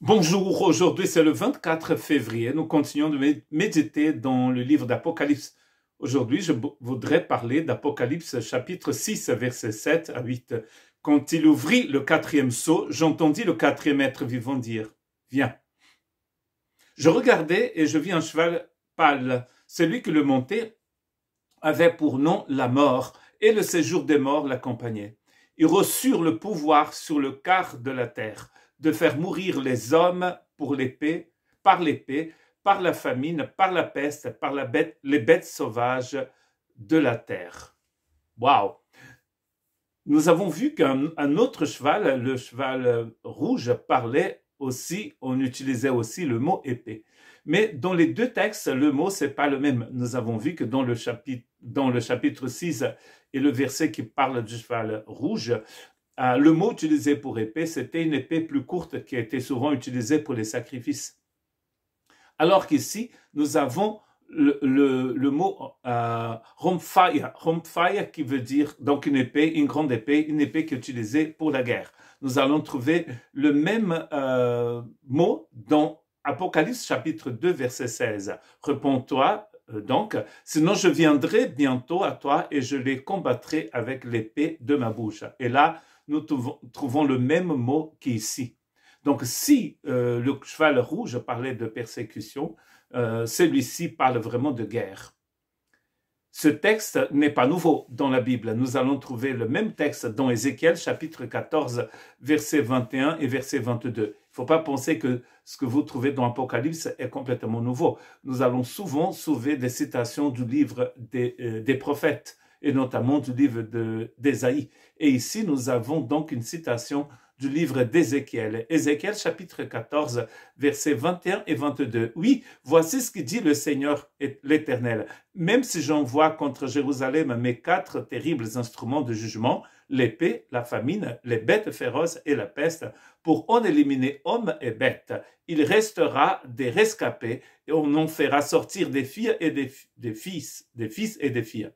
Bonjour, aujourd'hui c'est le 24 février. Nous continuons de méditer dans le livre d'Apocalypse. Aujourd'hui, je voudrais parler d'Apocalypse chapitre 6, versets 7 à 8. Quand il ouvrit le quatrième sceau, j'entendis le quatrième être vivant dire « Viens ». Je regardai et je vis un cheval pâle. Celui qui le montait avait pour nom la mort, et le séjour des morts l'accompagnait. Ils reçurent le pouvoir sur le quart de la terre, de faire mourir les hommes pour l'épée, par la famine, par la peste, par les bêtes sauvages de la terre. Waouh! Nous avons vu qu'un autre cheval, le cheval rouge, parlait aussi, on utilisait aussi le mot épée. Mais dans les deux textes, le mot, c'est pas le même. Nous avons vu que dans le chapitre 6 et le verset qui parle du cheval rouge, le mot utilisé pour épée, c'était une épée plus courte qui était souvent utilisée pour les sacrifices. Alors qu'ici, nous avons le mot romphaya qui veut dire donc une épée, une grande épée, une épée qui est utilisée pour la guerre. Nous allons trouver le même mot dans Apocalypse chapitre 2 verset 16. Réponds-toi donc, sinon je viendrai bientôt à toi et je les combattrai avec l'épée de ma bouche. Et là, nous trouvons le même mot qu'ici. Donc si le cheval rouge parlait de persécution, celui-ci parle vraiment de guerre. Ce texte n'est pas nouveau dans la Bible. Nous allons trouver le même texte dans Ézéchiel chapitre 14, versets 21 et verset 22. Il ne faut pas penser que ce que vous trouvez dans Apocalypse est complètement nouveau. Nous allons souvent trouver des citations du livre des prophètes et notamment du livre d'Ésaïe. Et ici, nous avons donc une citation du livre d'Ézéchiel. Ézéchiel chapitre 14, versets 21 et 22. Oui, voici ce que dit le Seigneur l'Éternel. Même si j'envoie contre Jérusalem mes 4 terribles instruments de jugement, l'épée, la famine, les bêtes féroces et la peste, pour en éliminer hommes et bêtes, il restera des rescapés et on en fera sortir des filles et des fils et des filles.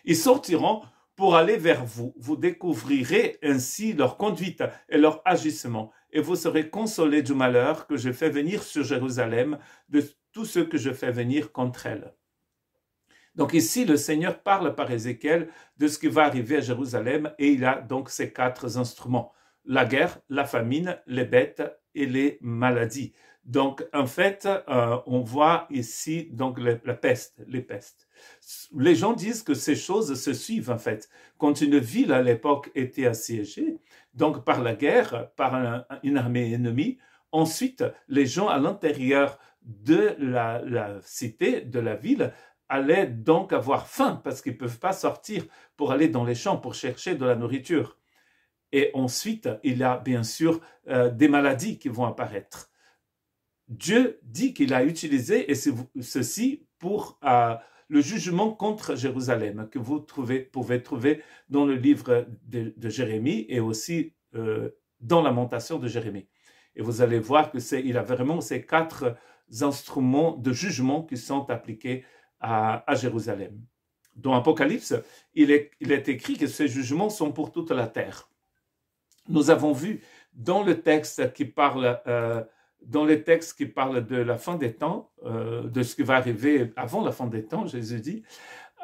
Ils sortiront pour aller vers vous. Vous découvrirez ainsi leur conduite et leur agissement, et vous serez consolés du malheur que je fais venir sur Jérusalem, de tout ce que je fais venir contre elle. Donc ici, le Seigneur parle par Ézéchiel de ce qui va arriver à Jérusalem, et il a donc ces 4 instruments: la guerre, la famine, les bêtes et les maladies. Donc en fait, on voit ici donc les pestes. Les gens disent que ces choses se suivent en fait. Quand une ville à l'époque était assiégée, donc par la guerre, par une armée ennemie, ensuite les gens à l'intérieur de la cité, de la ville, allaient donc avoir faim parce qu'ils ne peuvent pas sortir pour aller dans les champs pour chercher de la nourriture. Et ensuite, il y a bien sûr des maladies qui vont apparaître. Dieu dit qu'il a utilisé ceci pour le jugement contre Jérusalem, que vous pouvez trouver dans le livre de Jérémie et aussi dans Lamentation de Jérémie. Et vous allez voir qu'il a vraiment ces 4 instruments de jugement qui sont appliqués à Jérusalem. Dans Apocalypse, il est écrit que ces jugements sont pour toute la terre. Nous avons vu dans le texte qui parle de la fin des temps, de ce qui va arriver avant la fin des temps, Jésus dit,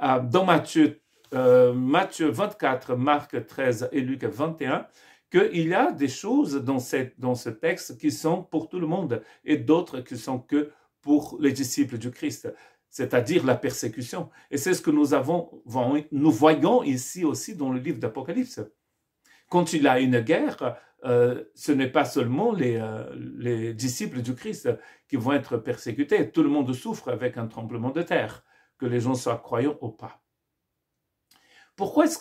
dans Matthieu 24, Marc 13 et Luc 21, qu'il y a des choses dans ce texte qui sont pour tout le monde et d'autres qui sont que pour les disciples du Christ, c'est-à-dire la persécution. Et c'est ce que nous voyons ici aussi dans le livre d'Apocalypse. Quand il y a une guerre, ce n'est pas seulement les disciples du Christ qui vont être persécutés. Tout le monde souffre avec un tremblement de terre, que les gens soient croyants ou pas. Pourquoi est-ce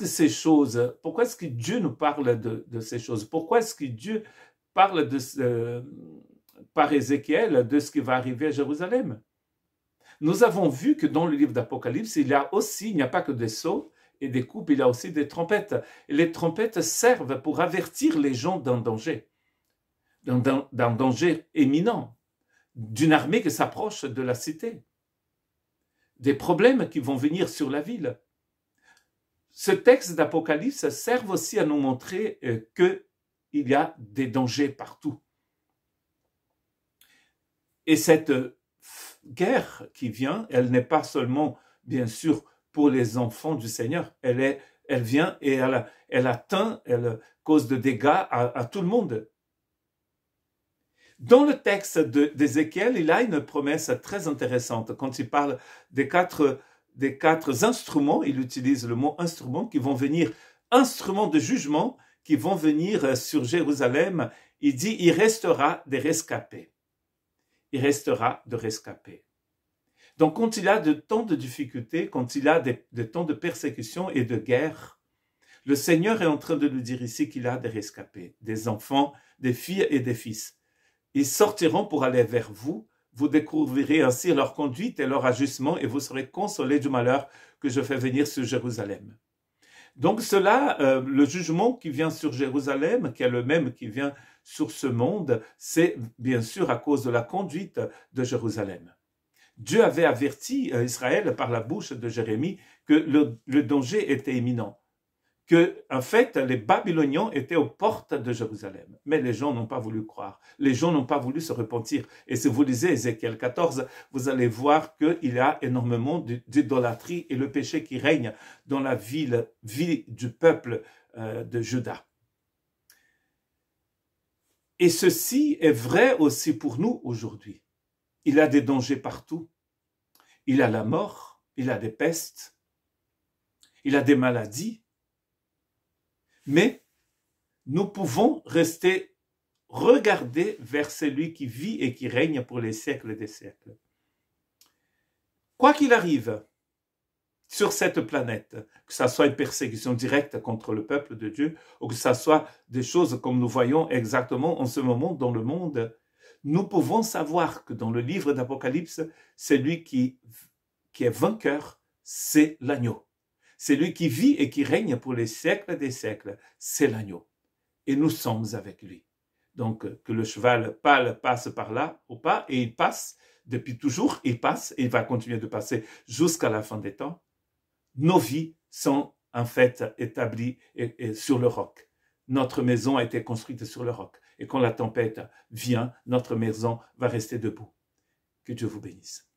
que Dieu nous parle de ces choses? Pourquoi est-ce que Dieu parle par Ézéchiel de ce qui va arriver à Jérusalem? Nous avons vu que dans le livre d'Apocalypse, il n'y a pas que des sceaux et des coupes, il y a aussi des trompettes. Et les trompettes servent pour avertir les gens d'un danger éminent, d'une armée qui s'approche de la cité, des problèmes qui vont venir sur la ville. Ce texte d'Apocalypse sert aussi à nous montrer qu'il y a des dangers partout. Et cette guerre qui vient, elle n'est pas seulement, bien sûr, pour les enfants du Seigneur. Elle vient et elle atteint, elle cause de dégâts à tout le monde. Dans le texte d'Ézéchiel, il a une promesse très intéressante. Quand il parle des quatre instruments, il utilise le mot instrument, qui vont venir, instruments de jugement, qui vont venir sur Jérusalem. Il dit, il restera des rescapés. Il restera de rescapés. Donc, quand il a de temps de difficultés, quand il a des temps de persécution et de guerre, le Seigneur est en train de nous dire ici qu'il a des rescapés, des enfants, des filles et des fils. Ils sortiront pour aller vers vous. Vous découvrirez ainsi leur conduite et leur ajustement et vous serez consolés du malheur que je fais venir sur Jérusalem. Donc cela, le jugement qui vient sur Jérusalem, qui est le même qui vient sur ce monde, c'est bien sûr à cause de la conduite de Jérusalem. Dieu avait averti Israël par la bouche de Jérémie que le danger était imminent, que en fait les Babyloniens étaient aux portes de Jérusalem. Mais les gens n'ont pas voulu croire, les gens n'ont pas voulu se repentir. Et si vous lisez Ézéchiel 14, vous allez voir qu'il y a énormément d'idolâtrie et le péché qui règne dans la vie du peuple de Juda. Et ceci est vrai aussi pour nous aujourd'hui. Il y a des dangers partout. Il y a la mort, il y a des pestes, il y a des maladies. Mais nous pouvons regarder vers celui qui vit et qui règne pour les siècles des siècles. Quoi qu'il arrive sur cette planète, que ce soit une persécution directe contre le peuple de Dieu, ou que ce soit des choses comme nous voyons exactement en ce moment dans le monde, nous pouvons savoir que dans le livre d'Apocalypse, celui qui est vainqueur, c'est l'agneau. Celui qui vit et qui règne pour les siècles des siècles, c'est l'agneau. Et nous sommes avec lui. Donc, que le cheval pâle passe par là ou pas, et il passe, depuis toujours, il passe, et il va continuer de passer jusqu'à la fin des temps. Nos vies sont en fait établies sur le roc. Notre maison a été construite sur le roc. Et quand la tempête vient, notre maison va rester debout. Que Dieu vous bénisse.